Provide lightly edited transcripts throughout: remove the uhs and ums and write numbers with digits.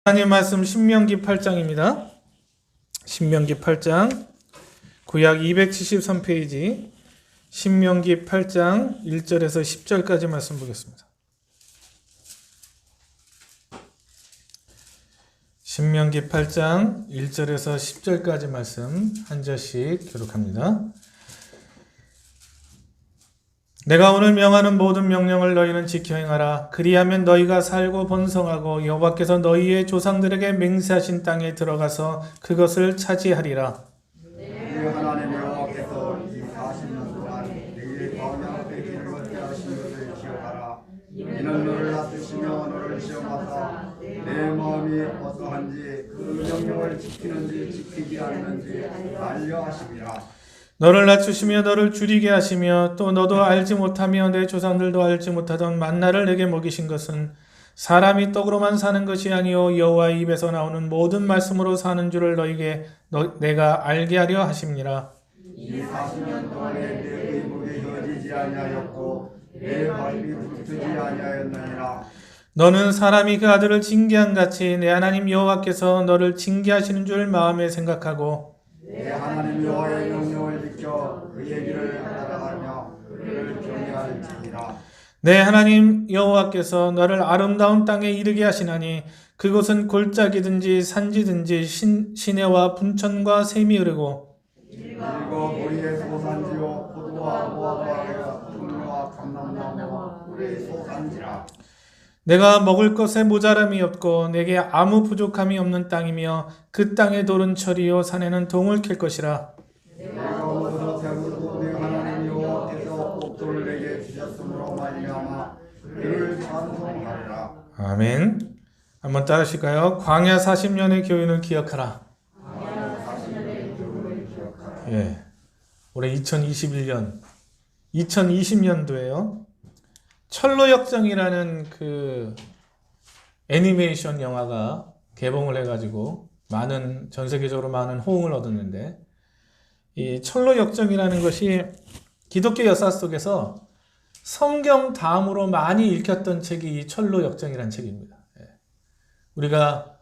하나님 말씀 신명기 8장입니다. 신명기 8장 구약 273페이지 신명기 8장 1절에서 10절까지 말씀 보겠습니다. 신명기 8장 1절에서 10절까지 말씀 한 절씩 교독합니다. 내가 오늘 명하는 모든 명령을 너희는 지켜 행하라. 그리하면 너희가 살고 번성하고 여호와께서 너희의 조상들에게 맹세하신 땅에 들어가서 그것을 차지하리라. 네 하나님 여호와께서 이 40년 동안 너희의 광야 앞에 길을 걷게 하신 것을 기억하라. 이는 너를 낮추시며 너를 시험하사 내 마음이 어떠한지 그 명령을 지키는지 지키지 않는지 알려 하심이라. 너를 낮추시며 너를 줄이게 하시며 또 너도 알지 못하며 내 조상들도 알지 못하던 만나를 내게 먹이신 것은 사람이 떡으로만 사는 것이 아니요 여호와의 입에서 나오는 모든 말씀으로 사는 줄을 너희에게 내가 알게 하려 하심니라. 이 40년 동안에 내 의복이 헤어지지 아니하였고 내 발이 붙지 아니하였느니라. 너는 사람이 그 아들을 징계한 같이 내 하나님 여호와께서 너를 징계하시는 줄 마음에 생각하고 내 하나님 여호와의 명령을 지켜 그의 길을 따라가며 그를 경외할지니라. 내 하나님 여호와께서 너를 아름다운 땅에 이르게 하시나니 그곳은 골짜기든지 산지든지 시내와 분천과 샘이 흐르고 그리고 보리의 소산지요 포도와 무화과와 분과 감람나무와 꿀의 소산지라. 내가 먹을 것에 모자람이 없고 내게 아무 부족함이 없는 땅이며 그 땅의 돌은 철이요 산에는 동을 캘 것이라. 내가 오서 배부르고 내 하나님 여호와께서 복도를 내게 주셨으므로 말미암아 그를 찬송하리라. 아멘. 한번 따르실까요? 광야 40년의 교훈을 기억하라. 예. 올해 2020년도에요. 철로역정이라는 그 애니메이션 영화가 개봉을 해가지고 전 세계적으로 많은 호응을 얻었는데, 이 철로역정이라는 것이 기독교 역사 속에서 성경 다음으로 많이 읽혔던 책이 이 철로역정이라는 책입니다. 우리가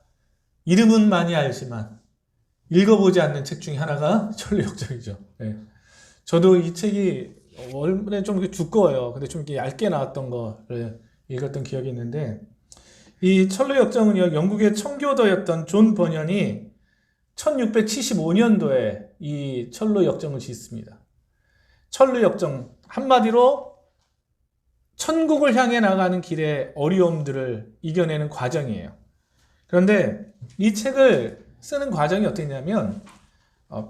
이름은 많이 알지만 읽어보지 않는 책 중에 하나가 철로역정이죠. 저도 이 책이 원래 좀 두꺼워요. 근데 좀 이렇게 얇게 나왔던 거를 읽었던 기억이 있는데, 이 철로역정은요, 영국의 청교도였던 존 버년이 1675년도에 이 철로역정을 짓습니다. 철로역정, 한마디로 천국을 향해 나가는 길의 어려움들을 이겨내는 과정이에요. 그런데 이 책을 쓰는 과정이 어땠냐면,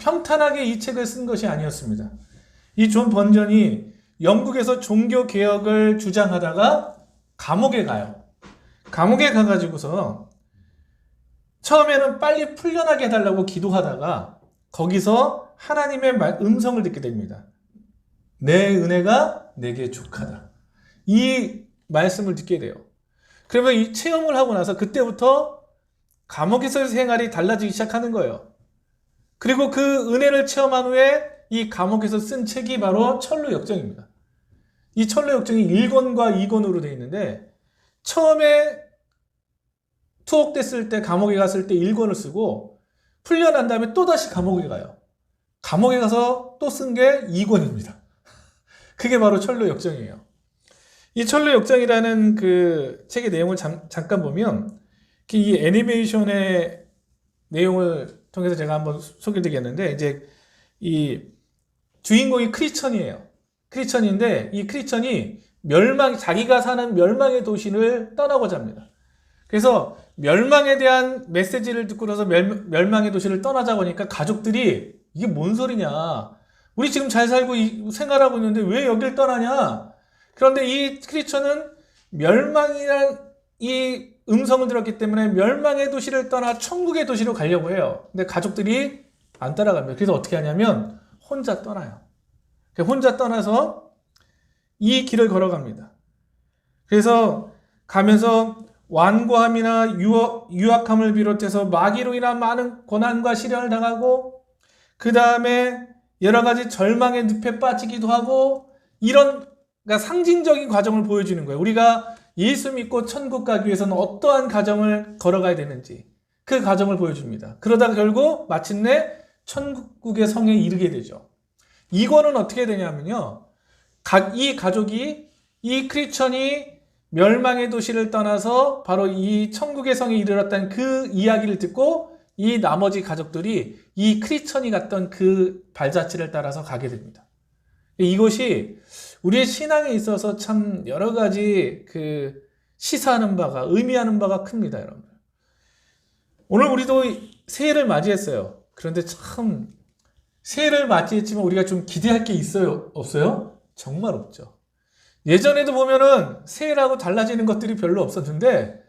평탄하게 이 책을 쓴 것이 아니었습니다. 이 존 번전이 영국에서 종교 개혁을 주장하다가 감옥에 가요. 감옥에 가가지고서 처음에는 빨리 풀려나게 해달라고 기도하다가 거기서 하나님의 음성을 듣게 됩니다. 내 은혜가 내게 족하다. 이 말씀을 듣게 돼요. 그러면 이 체험을 하고 나서 그때부터 감옥에서의 생활이 달라지기 시작하는 거예요. 그리고 그 은혜를 체험한 후에 이 감옥에서 쓴 책이 바로 철로역정입니다. 이 철로역정이 1권과 2권으로 되어 있는데, 처음에 투옥됐을 때, 감옥에 갔을 때 1권을 쓰고 풀려난 다음에 또다시 감옥에 가요. 감옥에 가서 또 쓴 게 2권입니다. 그게 바로 철로역정이에요. 이 철로역정이라는 그 책의 내용을 잠깐 보면, 이 애니메이션의 내용을 통해서 제가 한번 소개드리겠는데, 이제 이 주인공이 크리스천이에요. 크리스천인데 이 크리스천이 자기가 사는 멸망의 도시를 떠나고자 합니다. 그래서 멸망에 대한 메시지를 듣고 나서 멸망의 도시를 떠나자고 하니까 가족들이 이게 뭔 소리냐, 우리 지금 잘 살고 생활하고 있는데 왜 여길 떠나냐. 그런데 이 크리스천은 멸망이란 이 음성을 들었기 때문에 멸망의 도시를 떠나 천국의 도시로 가려고 해요. 근데 가족들이 안 따라갑니다. 그래서 어떻게 하냐면 혼자 떠나요. 혼자 떠나서 이 길을 걸어갑니다. 그래서 가면서 완고함이나 유학함을 비롯해서 마귀로 인한 많은 고난과 시련을 당하고, 그 다음에 여러 가지 절망의 늪에 빠지기도 하고, 이런, 그러니까 상징적인 과정을 보여주는 거예요. 우리가 예수 믿고 천국 가기 위해서는 어떠한 과정을 걸어가야 되는지 그 과정을 보여줍니다. 그러다가 결국 마침내 천국의 성에 이르게 되죠. 이거는 어떻게 되냐면요. 이 가족이, 이 크리스천이 멸망의 도시를 떠나서 바로 이 천국의 성에 이르렀다는 그 이야기를 듣고 이 나머지 가족들이 이 크리스천이 갔던 그 발자취를 따라서 가게 됩니다. 이것이 우리의 신앙에 있어서 참 여러 가지 그 시사하는 바가, 의미하는 바가 큽니다, 여러분. 오늘 우리도 새해를 맞이했어요. 그런데 참 새해를 맞이했지만 우리가 좀 기대할 게 있어요? 없어요? 정말 없죠. 예전에도 보면은 새해라고 달라지는 것들이 별로 없었는데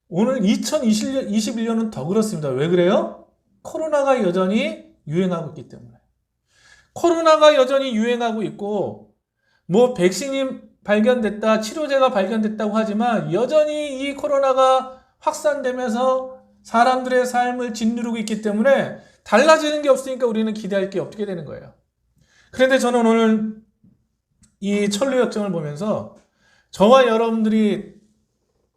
오늘 2021년은 더 그렇습니다. 왜 그래요? 코로나가 여전히 유행하고 있기 때문에. 코로나가 여전히 유행하고 있고 뭐 백신이 발견됐다, 치료제가 발견됐다고 하지만 여전히 이 코로나가 확산되면서 사람들의 삶을 짓누르고 있기 때문에 달라지는 게 없으니까 우리는 기대할 게 없게 되는 거예요. 그런데 저는 오늘 이 천류 역정을 보면서 저와 여러분들이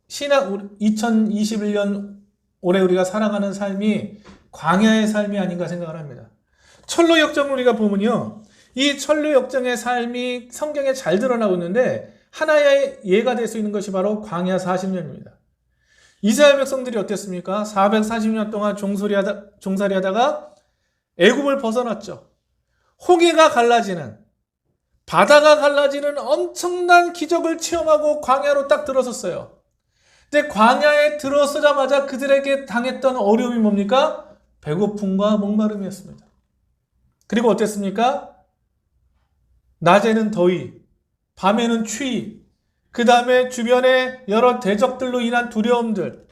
신앙 2021년 올해 우리가 살아가는 삶이 광야의 삶이 아닌가 생각을 합니다. 천류 역정을 우리가 보면요. 이 천류 역정의 삶이 성경에 잘 드러나고 있는데 하나의 예가 될 수 있는 것이 바로 광야 40년입니다. 이스라엘 백성들이 어땠습니까? 440년 동안 종살이하다가 애굽을 벗어났죠. 홍해가 갈라지는, 바다가 갈라지는 엄청난 기적을 체험하고 광야로 딱 들어섰어요. 근데 광야에 들어서자마자 그들에게 당했던 어려움이 뭡니까? 배고픔과 목마름이었습니다. 그리고 어땠습니까? 낮에는 더위, 밤에는 추위, 그 다음에 주변에 여러 대적들로 인한 두려움들,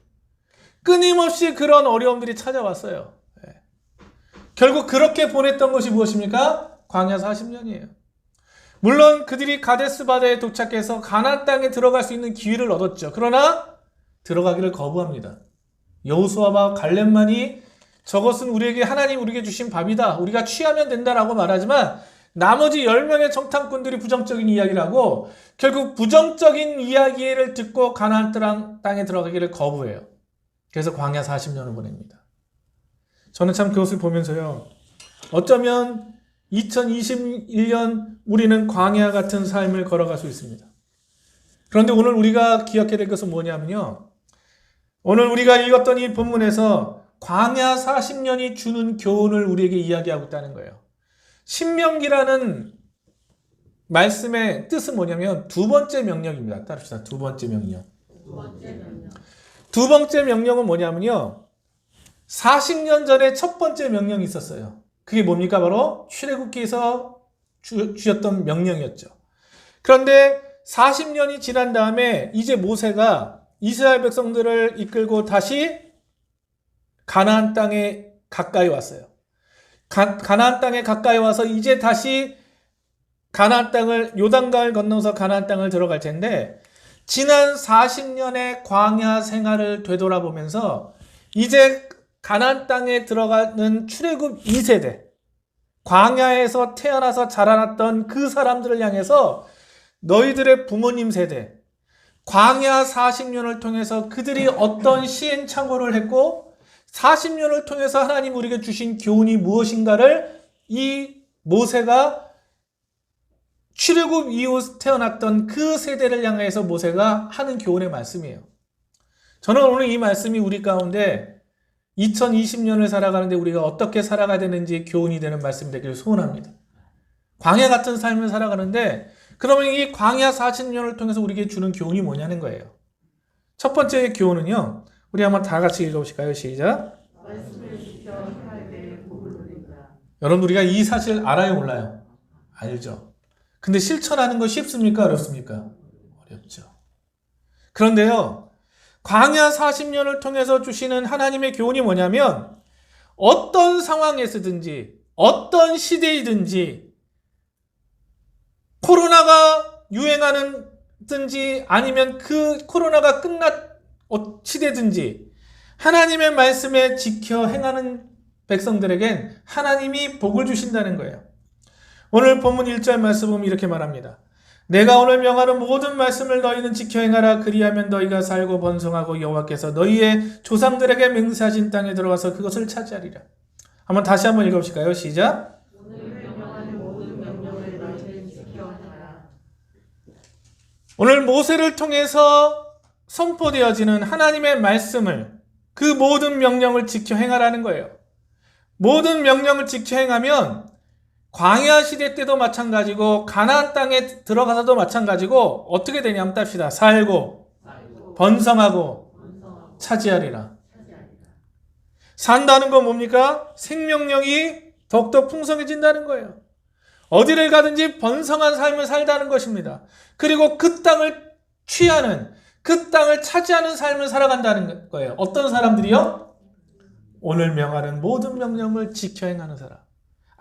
끊임없이 그런 어려움들이 찾아왔어요. 결국 그렇게 보냈던 것이 무엇입니까? 광야 40년이에요. 물론 그들이 가데스 바다에 도착해서 가나안 땅에 들어갈 수 있는 기회를 얻었죠. 그러나 들어가기를 거부합니다. 여호수아와 갈렙만이 저것은 우리에게 하나님 우리에게 주신 밥이다. 우리가 취하면 된다라고 말하지만 나머지 10명의 정탐꾼들이 부정적인 이야기를 하고 결국 부정적인 이야기를 듣고 가나안 땅에 들어가기를 거부해요. 그래서 광야 40년을 보냅니다. 저는 참 그것을 보면서요. 어쩌면 2021년 우리는 광야 같은 삶을 걸어갈 수 있습니다. 그런데 오늘 우리가 기억해야 될 것은 뭐냐면요. 오늘 우리가 읽었던 이 본문에서 광야 40년이 주는 교훈을 우리에게 이야기하고 있다는 거예요. 신명기라는 말씀의 뜻은 뭐냐면 두 번째 명령입니다. 따릅시다. 두 번째 명령. 두 번째 명령은 뭐냐면요. 40년 전에 첫 번째 명령이 있었어요. 그게 뭡니까? 바로 출애굽기에서 주셨던 명령이었죠. 그런데 40년이 지난 다음에 이제 모세가 이스라엘 백성들을 이끌고 다시 가나안 땅에 가까이 왔어요. 가나안 땅에 가까이 와서 이제 다시 가나안 땅을 요단강을 건너서 가나안 땅을 들어갈 텐데 지난 40년의 광야 생활을 되돌아보면서 이제 가나안 땅에 들어가는 출애굽 2세대 광야에서 태어나서 자라났던 그 사람들을 향해서 너희들의 부모님 세대 광야 40년을 통해서 그들이 어떤 시행착오를 했고 40년을 통해서 하나님 우리에게 주신 교훈이 무엇인가를 이 모세가 출애굽 이후 태어났던 그 세대를 향해서 모세가 하는 교훈의 말씀이에요. 저는 오늘 이 말씀이 우리 가운데 2020년을 살아가는데 우리가 어떻게 살아가야 되는지 교훈이 되는 말씀이 되기를 소원합니다. 광야 같은 삶을 살아가는데 그러면 이 광야 40년을 통해서 우리에게 주는 교훈이 뭐냐는 거예요. 첫 번째 교훈은요. 우리 한번 다 같이 읽어보실까요? 시작. 여러분 우리가 이 사실 알아요? 몰라요? 알죠. 근데 실천하는 거 쉽습니까? 어렵습니까? 어렵죠. 그런데요. 광야 40년을 통해서 주시는 하나님의 교훈이 뭐냐면 어떤 상황에서든지 어떤 시대이든지 코로나가 유행하는든지 아니면 그 코로나가 끝난 시대든지 하나님의 말씀에 지켜 행하는 백성들에겐 하나님이 복을 주신다는 거예요. 오늘 본문 1절 말씀 보면 이렇게 말합니다. 내가 오늘 명하는 모든 말씀을 너희는 지켜 행하라. 그리하면 너희가 살고 번성하고 여호와께서 너희의 조상들에게 맹세하신 땅에 들어가서 그것을 차지하리라. 다시 한번 읽어보실까요? 시작. 오늘 모세를 통해서 선포되어지는 하나님의 말씀을, 그 모든 명령을 지켜 행하라는 거예요. 모든 명령을 지켜 행하면 광야 시대 때도 마찬가지고 가나안 땅에 들어가서도 마찬가지고 어떻게 되냐 한번 땁시다. 살고 번성하고 차지하리라. 산다는 건 뭡니까? 생명력이 더욱더 풍성해진다는 거예요. 어디를 가든지 번성한 삶을 살다는 것입니다. 그리고 그 땅을 취하는, 그 땅을 차지하는 삶을 살아간다는 거예요. 어떤 사람들이요? 오늘 명하는 모든 명령을 지켜 행하는 사람.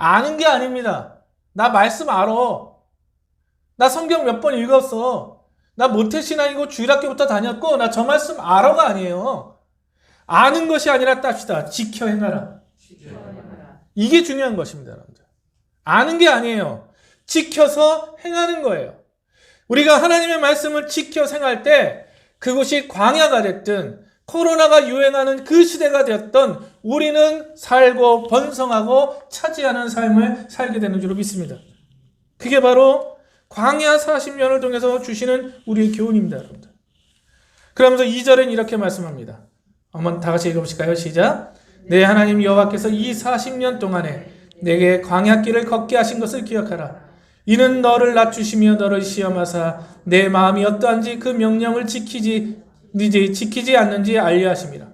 아는 게 아닙니다. 나 말씀 알아. 나 성경 몇 번 읽었어. 나 모태신앙이고 주일학교부터 다녔고 나 저 말씀 알아가 아니에요. 아는 것이 아니라 땁시다. 지켜 행하라. 이게 중요한 것입니다, 여러분들. 아는 게 아니에요. 지켜서 행하는 거예요. 우리가 하나님의 말씀을 지켜 행할 때 그것이 광야가 됐든 코로나가 유행하는 그 시대가 되었던 우리는 살고 번성하고 차지하는 삶을 살게 되는 줄로 믿습니다. 그게 바로 광야 40년을 통해서 주시는 우리의 교훈입니다, 여러분들. 그러면서 2절엔 이렇게 말씀합니다. 한번 다 같이 읽어보실까요? 시작. 내 하나님 여호와께서 이 40년 동안에 내게 광야길을 걷게 하신 것을 기억하라. 이는 너를 낮추시며 너를 시험하사 내 마음이 어떠한지 그 명령을 지키지 않는지 알려 하심이라.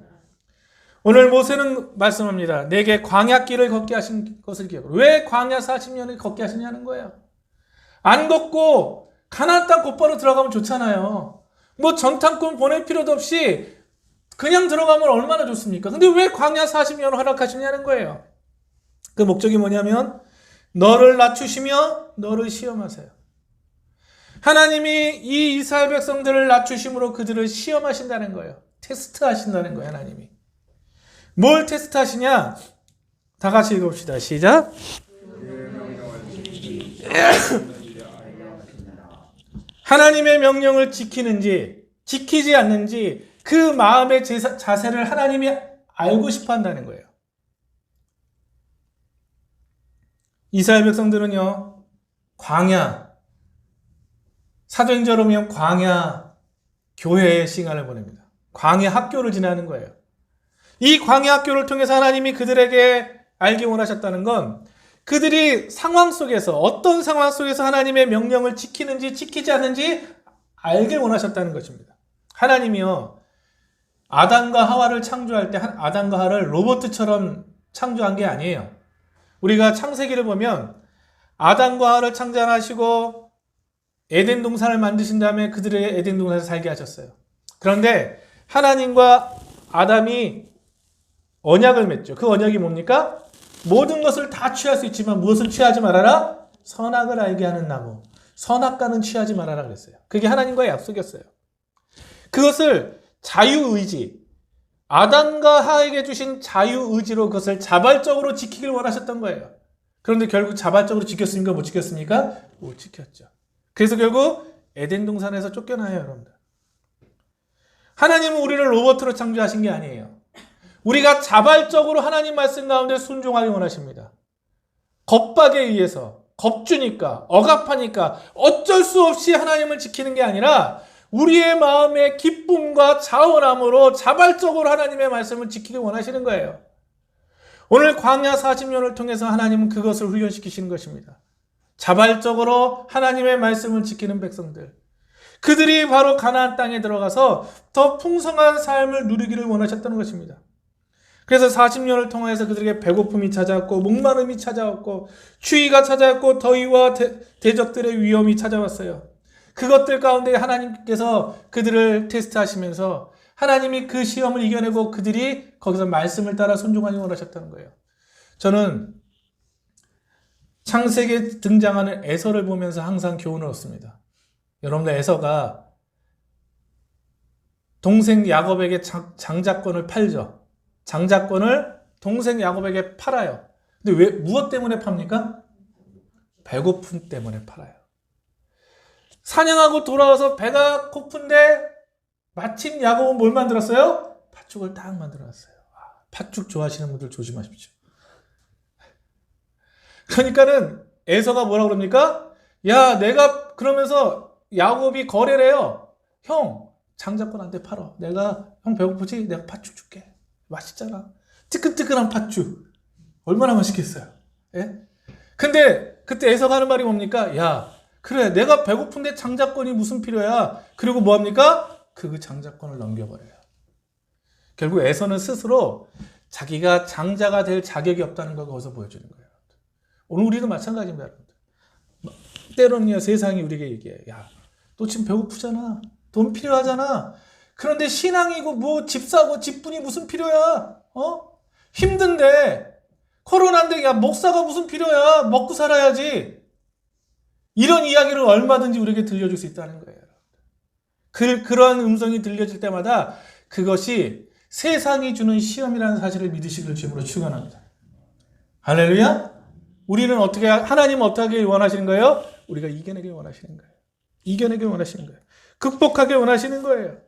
오늘 모세는 말씀합니다. 내게 광야길을 걷게 하신 것을 기억하라. 왜 광야 40년을 걷게 하시냐는 거예요. 안 걷고 가나안 땅 곧바로 들어가면 좋잖아요. 뭐 전탄꾼 보낼 필요도 없이 그냥 들어가면 얼마나 좋습니까? 근데 왜 광야 40년을 허락하시냐는 거예요. 그 목적이 뭐냐면 너를 낮추시며 너를 시험하세요. 하나님이 이 이스라엘 백성들을 낮추심으로 그들을 시험하신다는 거예요. 테스트하신다는 거예요, 하나님이. 뭘 테스트하시냐? 다 같이 읽어봅시다. 시작. 하나님의 명령을 지키는지 지키지 않는지 그 마음의 자세를 하나님이 알고 싶어 한다는 거예요. 이스라엘 백성들은요, 광야, 사도행전으로 보면 광야 교회의 시간을 보냅니다. 광야 학교를 지나는 거예요. 이 광야 학교를 통해서 하나님이 그들에게 알기 원하셨다는 건 그들이 상황 속에서, 어떤 상황 속에서 하나님의 명령을 지키는지 지키지 않는지 알길 원하셨다는 것입니다. 하나님이요, 아담과 하와를 창조할 때 아담과 하와를 로봇처럼 창조한 게 아니에요. 우리가 창세기를 보면 아담과 하와를 창조하시고 에덴 동산을 만드신 다음에 그들의 에덴 동산에서 살게 하셨어요. 그런데 하나님과 아담이 언약을 맺죠. 그 언약이 뭡니까? 모든 것을 다 취할 수 있지만 무엇을 취하지 말아라? 선악을 알게 하는 나무. 선악과는 취하지 말아라 그랬어요. 그게 하나님과의 약속이었어요. 그것을 자유의지, 아담과 하와에게 주신 자유의지로 그것을 자발적으로 지키길 원하셨던 거예요. 그런데 결국 자발적으로 지켰습니까? 못 지켰습니까? 못 지켰죠. 그래서 결국 에덴 동산에서 쫓겨나요, 여러분들. 하나님은 우리를 로봇으로 창조하신 게 아니에요. 우리가 자발적으로 하나님 말씀 가운데 순종하기 원하십니다. 겁박에 의해서, 겁주니까, 억압하니까 어쩔 수 없이 하나님을 지키는 게 아니라 우리의 마음의 기쁨과 자원함으로 자발적으로 하나님의 말씀을 지키기 원하시는 거예요. 오늘 광야 40년을 통해서 하나님은 그것을 훈련시키시는 것입니다. 자발적으로 하나님의 말씀을 지키는 백성들. 그들이 바로 가나안 땅에 들어가서 더 풍성한 삶을 누리기를 원하셨다는 것입니다. 그래서 40년을 통해서 그들에게 배고픔이 찾아왔고 목마름이 찾아왔고 추위가 찾아왔고 더위와 대적들의 위험이 찾아왔어요. 그것들 가운데 하나님께서 그들을 테스트하시면서 하나님이 그 시험을 이겨내고 그들이 거기서 말씀을 따라 순종하기 원하셨다는 거예요. 저는 창세기에 등장하는 에서를 보면서 항상 교훈을 얻습니다. 여러분들, 에서가 동생 야곱에게 장자권을 팔죠. 장자권을 동생 야곱에게 팔아요. 근데 무엇 때문에 팝니까? 배고픔 때문에 팔아요. 사냥하고 돌아와서 배가 고픈데 마침 야곱은 뭘 만들었어요? 팥죽을 딱 만들어놨어요. 팥죽 좋아하시는 분들 조심하십시오. 그러니까는 에서가 뭐라 그럽니까? 야, 내가 그러면서 야곱이 거래를 해요. 형, 장자권한테 팔어. 내가 형 배고프지? 내가 팥죽 줄게. 맛있잖아. 뜨끈뜨끈한 팥죽. 얼마나 맛있겠어요. 예? 근데 그때 에서가 하는 말이 뭡니까? 야, 그래, 내가 배고픈데 장자권이 무슨 필요야? 그리고 뭐합니까? 그 장자권을 넘겨버려요. 결국 에서는 스스로 자기가 장자가 될 자격이 없다는 걸 거기서 보여주는 거예요. 오늘 우리도 마찬가지입니다, 여러분들. 때로는요, 세상이 우리에게 얘기해요. 야, 너 지금 배고프잖아. 돈 필요하잖아. 그런데 신앙이고 뭐 집 사고 집분이 무슨 필요야? 힘든데 코로나인데 야, 목사가 무슨 필요야? 먹고 살아야지. 이런 이야기를 얼마든지 우리에게 들려줄 수 있다는 거예요. 그런 음성이 들려질 때마다 그것이 세상이 주는 시험이라는 사실을 믿으시길 주님으로 축원합니다. 할렐루야. 우리는 하나님은 어떻게 원하시는 거예요? 우리가 이겨내길 원하시는 거예요. 이겨내길 원하시는 거예요. 극복하길 원하시는 거예요.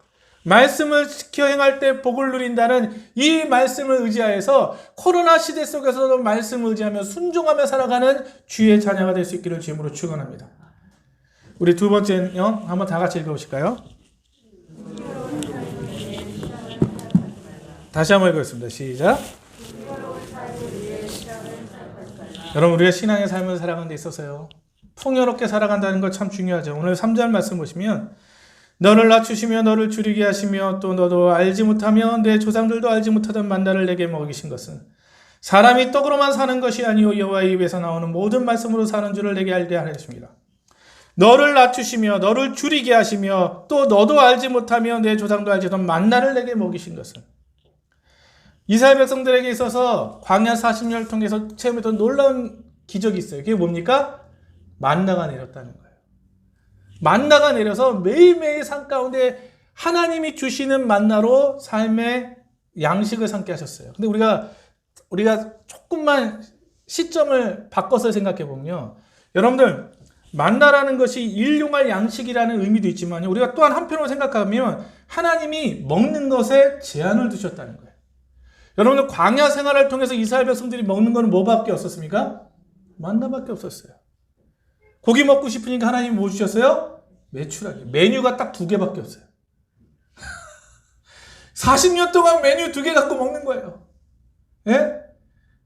말씀을 지켜 행할 때 복을 누린다는 이 말씀을 의지하여서 코로나 시대 속에서도 말씀을 의지하며 순종하며 살아가는 주의 자녀가 될 수 있기를 주님으로 축원합니다. 우리 두 번째는요, 한번 다 같이 읽어보실까요? 다시 한번 읽겠습니다. 시작. 여러분, 우리가 신앙의 삶을 살아가는 데 있어서요, 풍요롭게 살아간다는 것 참 중요하죠. 오늘 3절 말씀 보시면 너를 낮추시며 너를 줄이게 하시며 또 너도 알지 못하며 내 조상들도 알지 못하던 만나를 내게 먹이신 것은 사람이 떡으로만 사는 것이 아니요 여호와의 입에서 나오는 모든 말씀으로 사는 줄을 내게 알게 하셨습니다. 너를 낮추시며 너를 줄이게 하시며 또 너도 알지 못하며 내 조상도 알지 못하던 만나를 내게 먹이신 것은 이스라엘 백성들에게 있어서 광야 40년을 통해서 체험했던 놀라운 기적이 있어요. 그게 뭡니까? 만나가 내렸다는 거예요. 만나가 내려서 매일매일 삶 가운데 하나님이 주시는 만나로 삶의 양식을 삼게 하셨어요. 근데 우리가 조금만 시점을 바꿔서 생각해 보면요, 여러분들, 만나라는 것이 일용할 양식이라는 의미도 있지만 우리가 또한 한편으로 생각하면 하나님이 먹는 것에 제한을 두셨다는 거예요. 여러분들, 광야 생활을 통해서 이스라엘 백성들이 먹는 것은 뭐밖에 없었습니까? 만나밖에 없었어요. 고기 먹고 싶으니까 하나님이 뭐 주셨어요? 메추라기. 메뉴가 딱 2개밖에 없어요. 40년 동안 메뉴 2개 갖고 먹는 거예요. 예?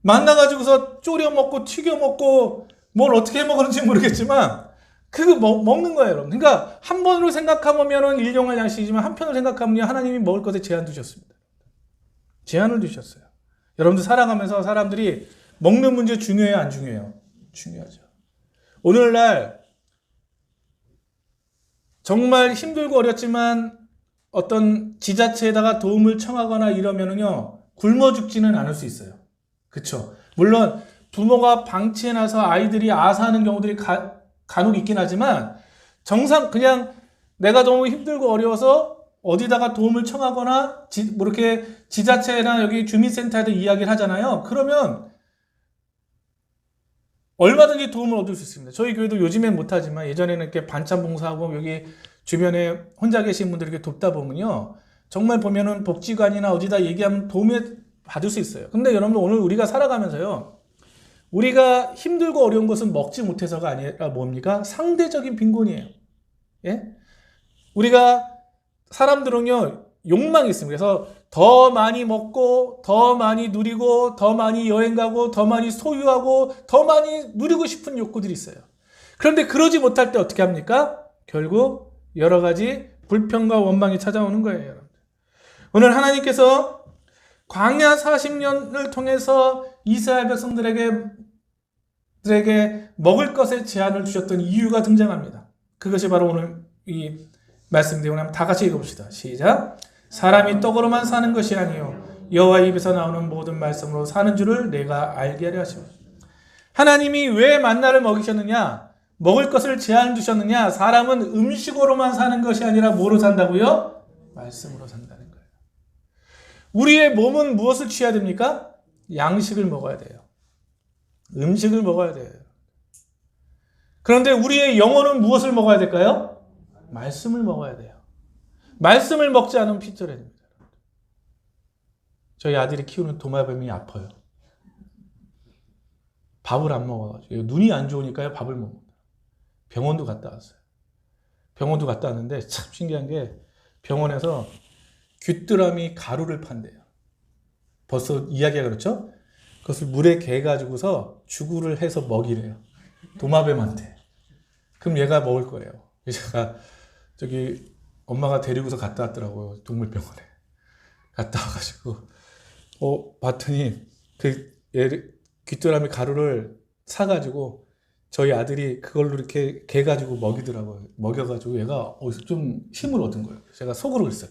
만나가지고서 졸여 먹고 튀겨 먹고 뭘 어떻게 해 먹었는지 모르겠지만 그거 먹는 거예요, 여러분. 그러니까 한 번으로 생각하면 일용할 양식이지만 한편으로 생각하면 하나님이 먹을 것에 제한 두셨습니다. 제한을 두셨어요. 여러분들 살아가면서 사람들이 먹는 문제 중요해요, 안 중요해요? 중요하죠. 오늘날 정말 힘들고 어렵지만 어떤 지자체에다가 도움을 청하거나 이러면은요, 굶어 죽지는 않을 수 있어요. 그쵸? 물론 부모가 방치해놔서 아이들이 아사하는 경우들이 간혹 있긴 하지만 정상 그냥 내가 너무 힘들고 어려워서 어디다가 도움을 청하거나 뭐 이렇게 지자체나 여기 주민센터에도 이야기를 하잖아요. 그러면 얼마든지 도움을 얻을 수 있습니다. 저희 교회도 요즘엔 못하지만 예전에는 이렇게 반찬 봉사하고 여기 주변에 혼자 계신 분들에게 돕다 보면요, 정말 보면은 복지관이나 어디다 얘기하면 도움을 받을 수 있어요. 근데 여러분, 오늘 우리가 살아가면서요, 우리가 힘들고 어려운 것은 먹지 못해서가 아니라 뭡니까? 상대적인 빈곤이에요. 예? 우리가 사람들은요, 욕망이 있습니다. 그래서 더 많이 먹고, 더 많이 누리고, 더 많이 여행 가고, 더 많이 소유하고, 더 많이 누리고 싶은 욕구들이 있어요. 그런데 그러지 못할 때 어떻게 합니까? 결국 여러 가지 불평과 원망이 찾아오는 거예요, 여러분. 오늘 하나님께서 광야 40년을 통해서 이스라엘 백성들에게 먹을 것에 제한을 주셨던 이유가 등장합니다. 그것이 바로 오늘 이 말씀드리고 나면 다 같이 읽어봅시다. 시작. 사람이 떡으로만 사는 것이 아니요 여호와의 입에서 나오는 모든 말씀으로 사는 줄을 내가 알게 하려 하십니다. 하나님이 왜 만나를 먹이셨느냐? 먹을 것을 제한 두셨느냐? 사람은 음식으로만 사는 것이 아니라 뭐로 산다고요? 말씀으로 산다는 거예요. 우리의 몸은 무엇을 취해야 됩니까? 양식을 먹어야 돼요. 음식을 먹어야 돼요. 그런데 우리의 영혼은 무엇을 먹어야 될까요? 말씀을 먹어야 돼요. 말씀을 먹지 않으면 핏절해야 됩니다. 저희 아들이 키우는 도마뱀이 아파요. 밥을 안 먹어가지고. 눈이 안 좋으니까요, 밥을 못 먹어요. 병원도 갔다 왔어요. 병원도 갔다 왔는데 참 신기한 게 병원에서 귀뚜라미 가루를 판대요. 벌써 이야기가 그렇죠? 그것을 물에 개가지고서 주구를 해서 먹이래요. 도마뱀한테. 그럼 얘가 먹을 거예요. 제가 저기 엄마가 데리고서 갔다 왔더라고요. 동물병원에. 갔다 와가지고 봤더니 그 귀뚜라미 가루를 사가지고 저희 아들이 그걸로 이렇게 개 가지고 먹이더라고요. 먹여가지고 얘가 어디서 좀 힘을 얻은 거예요. 제가 속으로 그랬어요.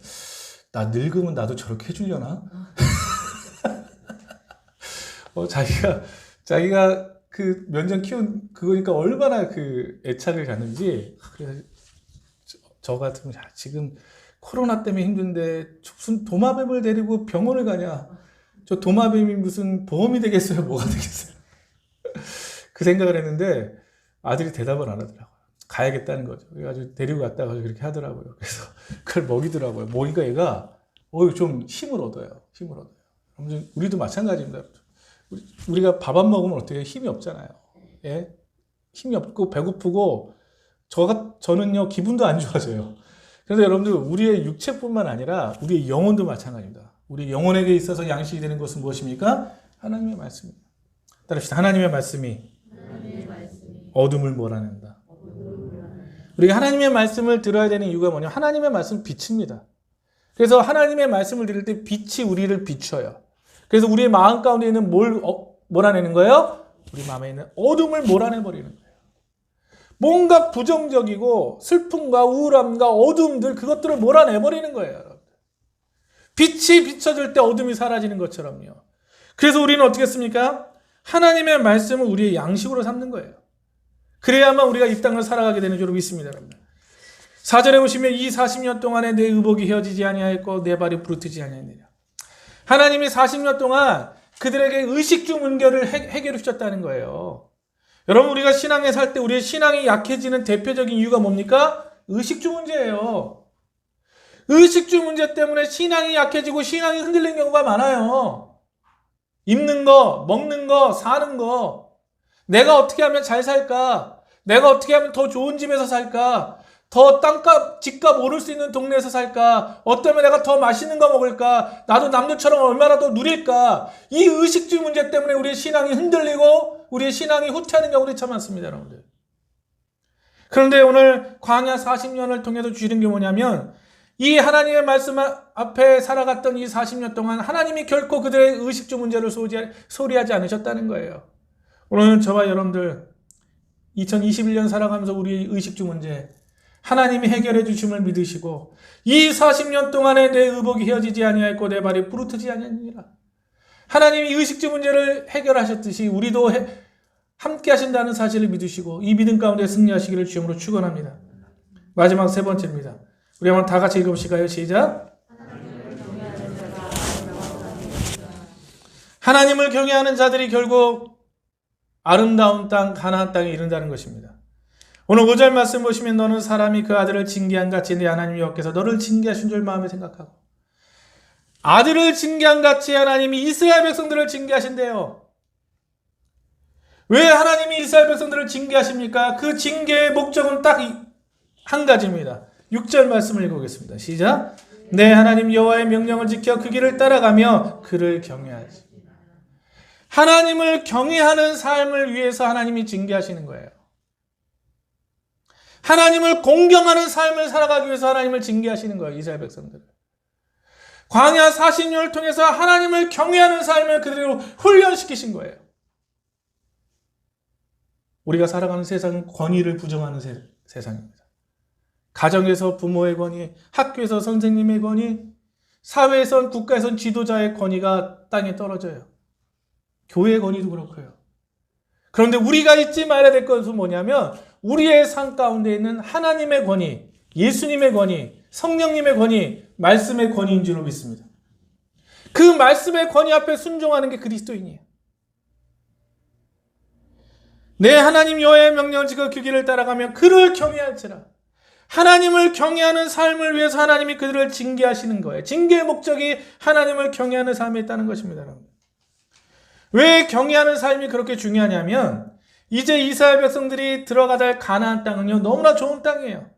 나 늙으면 나도 저렇게 해주려나? 자기가 그 면전 키운 그거니까 얼마나 그 애착을 갖는지. 그래서 저 같으면 지금 코로나 때문에 힘든데 무슨 도마뱀을 데리고 병원을 가냐? 저 도마뱀이 무슨 보험이 되겠어요? 뭐가 되겠어요? 그 생각을 했는데 아들이 대답을 안 하더라고요. 가야겠다는 거죠. 그래가지고 데리고 갔다가 그렇게 하더라고요. 그래서 그걸 먹이더라고요. 먹이니까 얘가 좀 힘을 얻어요. 힘을 얻어요. 우리도 마찬가지입니다. 우리가 밥 안 먹으면 어떻게 힘이 없잖아요. 예? 힘이 없고 배고프고 저는요 기분도 안 좋아져요. 그래서 여러분들 우리의 육체뿐만 아니라 우리의 영혼도 마찬가지입니다. 우리 영혼에게 있어서 양식이 되는 것은 무엇입니까? 하나님의 말씀입니다. 따릅시다. 하나님의 말씀이 어둠을 몰아낸다. 우리가 하나님의 말씀을 들어야 되는 이유가 뭐냐면 하나님의 말씀은 빛입니다. 그래서 하나님의 말씀을 들을 때 빛이 우리를 비춰요. 그래서 우리의 마음 가운데 있는 뭘 몰아내는 거예요? 우리 마음에 있는 어둠을 몰아내버리는 거예요. 뭔가 부정적이고 슬픔과 우울함과 어둠들 그것들을 몰아내버리는 거예요. 빛이 비춰질 때 어둠이 사라지는 것처럼요. 그래서 우리는 어떻게 했습니까? 하나님의 말씀을 우리의 양식으로 삼는 거예요. 그래야만 우리가 이 땅을 살아가게 되는 줄 믿습니다. 여러분. 4절에 보시면 이 40년 동안에 내 의복이 헤어지지 아니하였고 내 발이 부르트지 아니하느냐. 하나님이 40년 동안 그들에게 의식주 문제를 해결해 주셨다는 거예요. 여러분 우리가 신앙에 살 때 우리의 신앙이 약해지는 대표적인 이유가 뭡니까? 의식주 문제예요. 의식주 문제 때문에 신앙이 약해지고 신앙이 흔들리는 경우가 많아요. 입는 거, 먹는 거, 사는 거. 내가 어떻게 하면 잘 살까? 내가 어떻게 하면 더 좋은 집에서 살까? 더 땅값, 집값 오를 수 있는 동네에서 살까? 어쩌면 내가 더 맛있는 거 먹을까? 나도 남들처럼 얼마나 더 누릴까? 이 의식주 문제 때문에 우리의 신앙이 흔들리고 우리의 신앙이 후퇴하는 경우들이 참 많습니다, 여러분들. 그런데 오늘 광야 40년을 통해서 주시는 게 뭐냐면 이 하나님의 말씀 앞에 살아갔던 이 40년 동안 하나님이 결코 그들의 의식주 문제를 소리하지 않으셨다는 거예요. 오늘 저와 여러분들 2021년 살아가면서 우리의 의식주 문제 하나님이 해결해 주심을 믿으시고 이 40년 동안에 내 의복이 헤어지지 아니하였고 내 발이 부르트지 아니하니라. 하나님이 의식주 문제를 해결하셨듯이 우리도 함께 하신다는 사실을 믿으시고 이 믿음 가운데 승리하시기를 주님으로 축원합니다. 마지막 세 번째입니다. 우리 한번 다 같이 읽어보실까요? 시작. 하나님을 경외하는 자들이 결국 아름다운 땅 가나안 땅에 이른다는 것입니다. 오늘 5절 말씀 보시면 너는 사람이 그 아들을 징계한 같이 내 하나님 여호와께서 너를 징계하신 줄 마음에 생각하고 아들을 징계한 같이 하나님이 이스라엘 백성들을 징계하신대요. 왜 하나님이 이스라엘 백성들을 징계하십니까? 그 징계의 목적은 딱 한 가지입니다. 6절 말씀을 읽어보겠습니다. 시작. 내 하나님 여호와의 명령을 지켜 그 길을 따라가며 그를 경외하지. 하나님을 경외하는 삶을 위해서 하나님이 징계하시는 거예요. 하나님을 공경하는 삶을 살아가기 위해서 하나님을 징계하시는 거예요. 이스라엘 백성들을. 광야 40년을 통해서 하나님을 경외하는 삶을 그대로 훈련시키신 거예요. 우리가 살아가는 세상은 권위를 부정하는 세상입니다. 가정에서 부모의 권위, 학교에서 선생님의 권위, 사회에선 국가에선 지도자의 권위가 땅에 떨어져요. 교회의 권위도 그렇고요. 그런데 우리가 잊지 말아야 될 것은 뭐냐면 우리의 삶 가운데 있는 하나님의 권위, 예수님의 권위, 성령님의 권위, 말씀의 권위인 줄로 믿습니다. 그 말씀의 권위 앞에 순종하는 게 그리스도인이에요. 내 하나님 여호와의 명령을 지켜 그 길을 따라가며 그를 경외할지라. 하나님을 경외하는 삶을 위해서 하나님이 그들을 징계하시는 거예요. 징계의 목적이 하나님을 경외하는 삶에 있다는 것입니다. 왜 경외하는 삶이 그렇게 중요하냐면 이제 이스라엘 백성들이 들어가야 할 가나안 땅은요, 너무나 좋은 땅이에요.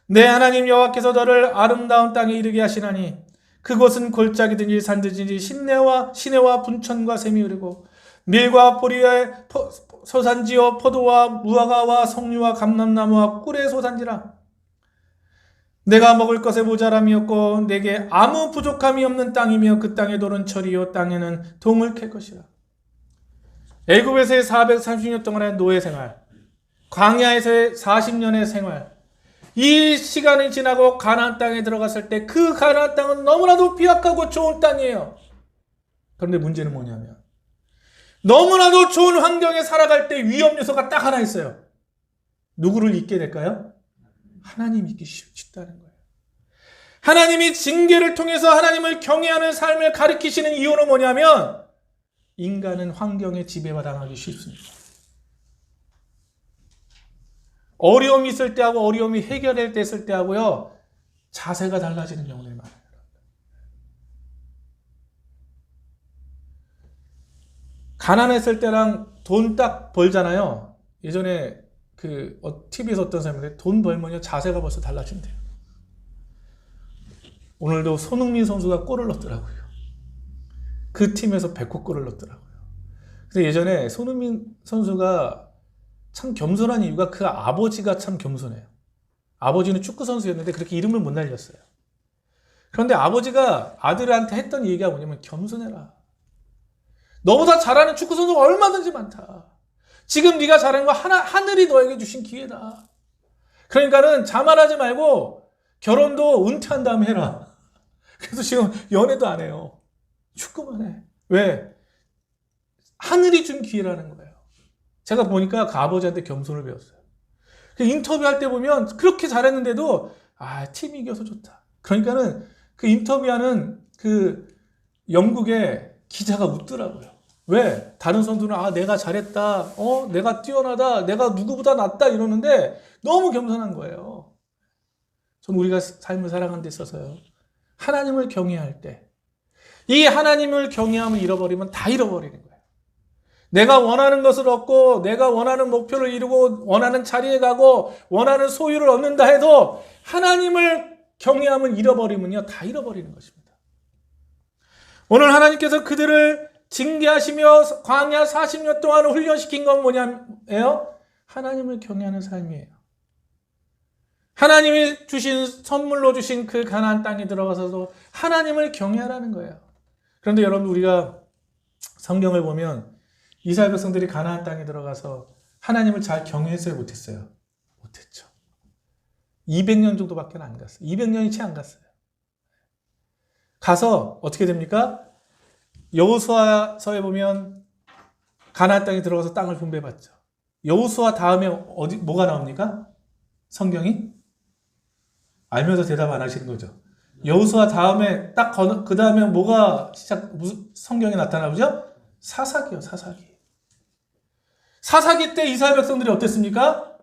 내 하나님 여호와께서 너를 아름다운 땅에 이르게 하시나니 그곳은 골짜기든지 산든지 시내와 분천과 샘이 흐르고 밀과 보리의 소산지요 포도와 무화과와 석류와 감람나무와 꿀의 소산지라. 내가 먹을 것에 모자람이 없고 내게 아무 부족함이 없는 땅이며 그 땅의 돌은 철이요 땅에는 동을 캘 것이라. 애굽에서의 430년 동안의 노예 생활, 광야에서의 40년의 생활, 이 시간이 지나고 가나안 땅에 들어갔을 때 그 가나안 땅은 너무나도 비약하고 좋은 땅이에요. 그런데 문제는 뭐냐면 너무나도 좋은 환경에 살아갈 때 위험 요소가 딱 하나 있어요. 누구를 잊게 될까요? 하나님 잊기 쉽다는 거예요. 하나님이 징계를 통해서 하나님을 경외하는 삶을 가르치시는 이유는 뭐냐면 인간은 환경에 지배당하기 쉽습니다. 어려움이 있을 때하고 어려움이 해결될 때 있을 때하고요, 자세가 달라지는 경우가 많아요. 가난했을 때랑 돈 딱 벌잖아요. 예전에 TV에서 어떤 사람인데 돈 벌면요 자세가 벌써 달라진대요. 오늘도 손흥민 선수가 골을 넣었더라고요. 그 팀에서 100호 골을 넣었더라고요. 그래서 예전에 손흥민 선수가 참 겸손한 이유가 그 아버지가 참 겸손해요. 아버지는 축구 선수였는데 그렇게 이름을 못 날렸어요. 그런데 아버지가 아들한테 했던 얘기가 뭐냐면 겸손해라. 너보다 잘하는 축구 선수가 얼마든지 많다. 지금 네가 잘하는 거 하늘이 너에게 주신 기회다. 그러니까는 자만하지 말고 결혼도 은퇴한 다음에 해라. 그래서 지금 연애도 안 해요. 축구만 해. 왜? 하늘이 준 기회라는 거예요. 제가 보니까 그 아버지한테 겸손을 배웠어요. 인터뷰할 때 보면 그렇게 잘했는데도 팀이 이겨서 좋다. 그러니까는 그 인터뷰하는 그 영국의 기자가 웃더라고요. 왜? 다른 선수는 내가 잘했다, 내가 뛰어나다, 내가 누구보다 낫다 이러는데 너무 겸손한 거예요. 저는 우리가 삶을 살아가는 데 있어서요, 하나님을 경외할 때 이 하나님을 경외함을 잃어버리면 다 잃어버리는 거예요. 내가 원하는 것을 얻고 내가 원하는 목표를 이루고 원하는 자리에 가고 원하는 소유를 얻는다 해도 하나님을 경외함을 잃어버리면요 다 잃어버리는 것입니다. 오늘 하나님께서 그들을 징계하시며 광야 40년 동안 훈련시킨 건 뭐냐면요, 하나님을 경외하는 삶이에요. 하나님이 주신 선물로 주신 그 가나안 땅에 들어가서도 하나님을 경외하라는 거예요. 그런데 여러분, 우리가 성경을 보면 이스라엘 백성들이 가나안 땅에 들어가서 하나님을 잘 경외했어요, 못했어요? 못했죠. 200년 정도밖에 안 갔어요. 200년이 채 안 갔어요. 가서 어떻게 됩니까? 여호수아서에 보면 가나안 땅에 들어가서 땅을 분배받죠. 여호수아 다음에 뭐가 나옵니까? 성경이? 알면서 대답 안 하시는 거죠. 여호수아 다음에 딱 그 다음에 뭐가 무슨 성경에 나타나죠? 사사기요, 사사기. 사사기 때 이스라엘 백성들이 어땠습니까?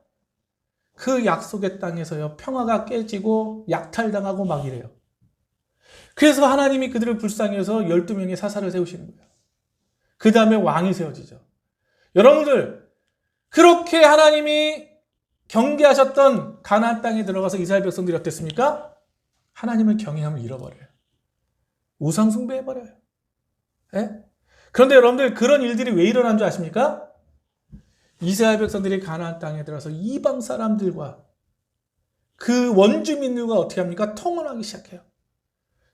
그 약속의 땅에서요 평화가 깨지고 약탈당하고 막 이래요. 그래서 하나님이 그들을 불쌍히 해서 12명의 사사를 세우시는 거예요. 그 다음에 왕이 세워지죠. 여러분들, 그렇게 하나님이 경계하셨던 가나안 땅에 들어가서 이스라엘 백성들이 어땠습니까? 하나님을 경외함을 잃어버려요. 우상 숭배해버려요. 예? 그런데 여러분들, 그런 일들이 왜 일어난 줄 아십니까? 이스라엘 백성들이 가나안 땅에 들어가서 이방 사람들과 그 원주민들과 어떻게 합니까? 통혼하기 시작해요.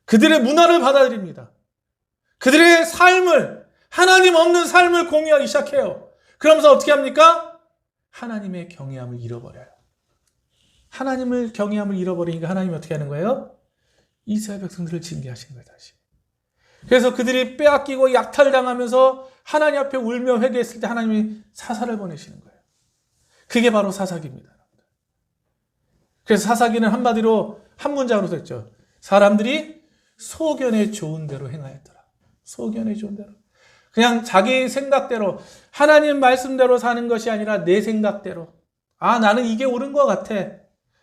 그들의 문화를 받아들입니다. 그들의 삶을, 하나님 없는 삶을 공유하기 시작해요. 그러면서 어떻게 합니까? 하나님의 경외함을 잃어버려요. 하나님을 경외함을 잃어버리니까 하나님이 어떻게 하는 거예요? 이스라엘 백성들을 징계하시는 거예요, 다시. 그래서 그들이 빼앗기고 약탈당하면서 하나님 앞에 울며 회개했을 때 하나님이 사사를 보내시는 거예요. 그게 바로 사사기입니다. 그래서 사사기는 한마디로 한 문장으로 됐죠. 사람들이 소견에 좋은 대로 행하였더라. 소견에 좋은 대로. 그냥 자기 생각대로, 하나님 말씀대로 사는 것이 아니라 내 생각대로. 나는 이게 옳은 것 같아.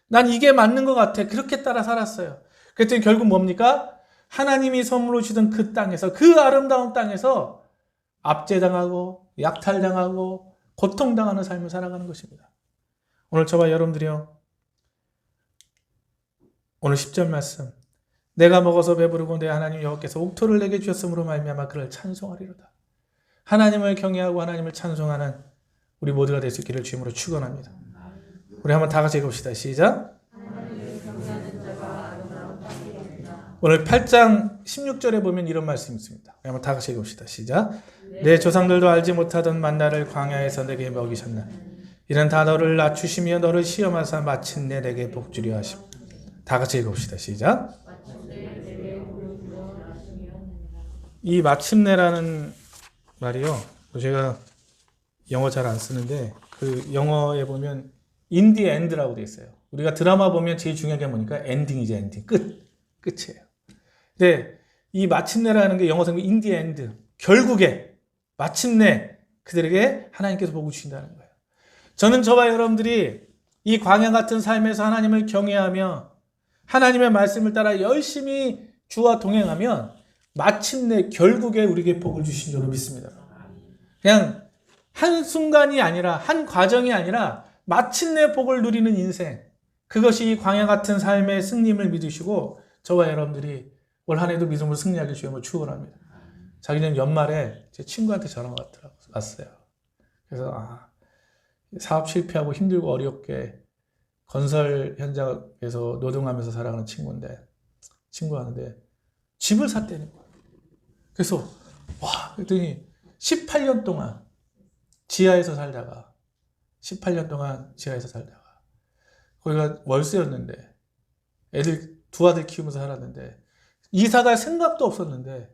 난 이게 맞는 것 같아. 그렇게 따라 살았어요. 그랬더니 결국 뭡니까? 하나님이 선물로 주던 그 땅에서, 그 아름다운 땅에서 압제당하고 약탈당하고 고통당하는 삶을 살아가는 것입니다. 오늘 저와 여러분들이요, 오늘 10절 말씀, 내가 먹어서 배부르고 내 하나님 여호와께서 옥토를 내게 주셨으므로 말미암아 그를 찬송하리로다. 하나님을 경외하고 하나님을 찬송하는 우리 모두가 될 수 있기를 주님으로 축원합니다. 우리 한번 다 같이 읽읍시다. 시작. 오늘 8장 16절에 보면 이런 말씀이 있습니다. 우리 한번 다 같이 읽읍시다. 시작. 내 조상들도 알지 못하던 만나를 광야에서 내게 먹이셨나. 이런 다 너를 낮추시며 너를 시험하사 마침내 내게 복주려 하심. 다 같이 읽읍시다. 시작. 이 마침내라는 말이요, 제가 영어 잘 안 쓰는데 그 영어에 보면 in the end라고 돼 있어요. 우리가 드라마 보면 제일 중요한 게 뭐니까 엔딩이죠. 엔딩. 끝이에요. 근데 이 마침내라는 게 영어 성경 in the end, 결국에 마침내 그들에게 하나님께서 복을 주신다는 거예요. 저는 저와 여러분들이 이 광야 같은 삶에서 하나님을 경외하며 하나님의 말씀을 따라 열심히 주와 동행하면 마침내 결국에 우리에게 복을 주신 줄로 믿습니다. 그냥 한순간이 아니라, 한 과정이 아니라 마침내 복을 누리는 인생, 그것이 이 광야 같은 삶의 승리임을 믿으시고 저와 여러분들이 올 한 해도 믿음으로 승리하길 주님을 축원합니다. 자기는 연말에 제 친구한테 전화가 왔어요. 그래서 사업 실패하고 힘들고 어렵게 건설 현장에서 노동하면서 살아가는 친구가 하는데 집을 샀다는 거예요. 그래서 그랬더니 18년 동안 지하에서 살다가 거기가 월세였는데 두 아들 키우면서 살았는데 이사 갈 생각도 없었는데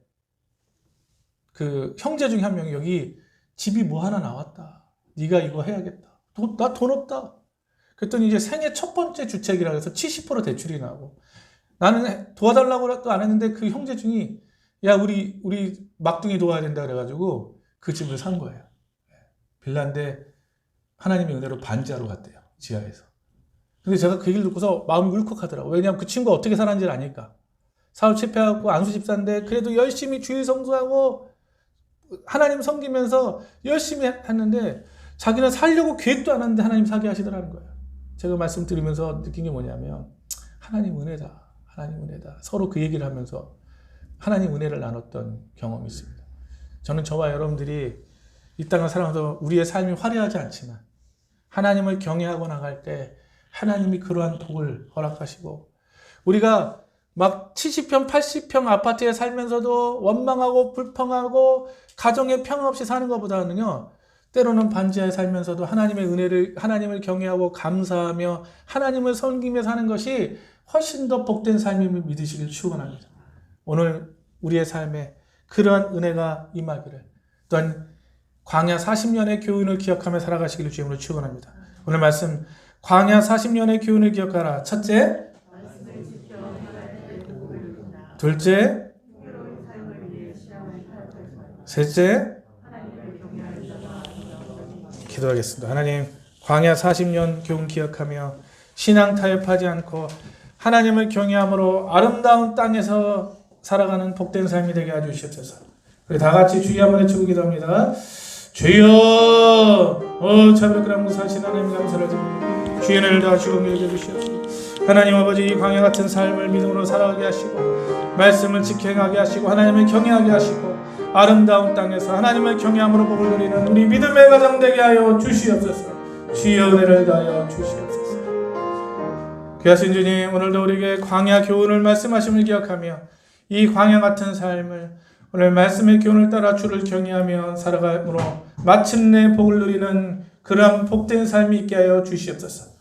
그 형제 중에 한 명이 여기 집이 뭐 하나 나왔다. 네가 이거 해야겠다. 나 돈 없다. 그랬더니 이제 생애 첫 번째 주택이라 해서 70% 대출이 나고 나는 도와달라고도 안 했는데 그 형제 중이 야 우리 막둥이 도와야 된다 그래가지고 그 집을 산 거예요. 빌라인데 하나님의 은혜로 반지하러 갔대요. 지하에서. 근데 제가 그 얘기를 듣고서 마음이 울컥하더라고요. 왜냐하면 그 친구가 어떻게 살았는지를 아니까. 사업 실패하고 안수 집사인데 그래도 열심히 주일 성수하고 하나님 섬기면서 열심히 했는데 자기는 살려고 계획도 안 하는데 하나님 사게 하시더라는 거예요. 제가 말씀 들으면서 느낀 게 뭐냐면 하나님 은혜다. 서로 그 얘기를 하면서 하나님 은혜를 나눴던 경험이 있습니다. 저는 저와 여러분들이 이 땅을 살아가면서 우리의 삶이 화려하지 않지만 하나님을 경외하고 나갈 때 하나님이 그러한 복을 허락하시고 우리가 막 70평, 80평 아파트에 살면서도 원망하고 불평하고 가정에 평화 없이 사는 것보다는요, 때로는 반지하에 살면서도 하나님을 경외하고 감사하며 하나님을 섬기며 사는 것이 훨씬 더 복된 삶임을 믿으시길 축원합니다. 오늘 우리의 삶에 그러한 은혜가 임하기를, 또한 광야 40년의 교훈을 기억하며 살아가시기를 주님으로 축원합니다. 오늘 말씀, 광야 40년의 교훈을 기억하라. 첫째, 둘째, 셋째, 기도하겠습니다. 하나님, 광야 40년 교훈 기억하며 신앙 타협하지 않고 하나님을 경외함으로 아름다운 땅에서 살아가는 복된 삶이 되게 해주시옵소서. 우리 다 같이 주여 한번 외치고 기도합니다. 주여, 차별그람 무사하신 하나님 감사를 드립니다. 주의 은혜를 다하시고 밀게 주시옵소서. 하나님 아버지, 이 광야 같은 삶을 믿음으로 살아가게 하시고 말씀을 지켜가게 하시고 하나님을 경외하게 하시고 아름다운 땅에서 하나님을 경외함으로 복을 누리는 우리 믿음의 가정 되게 하여 주시옵소서. 주여 은혜를 다하여 주시옵소서. 귀하신 주님, 오늘도 우리에게 광야 교훈을 말씀하심을 기억하며 이 광야 같은 삶을 오늘 말씀의 교훈을 따라 주를 경외하며 살아감으로 마침내 복을 누리는 그러한 복된 삶이 있게 하여 주시옵소서.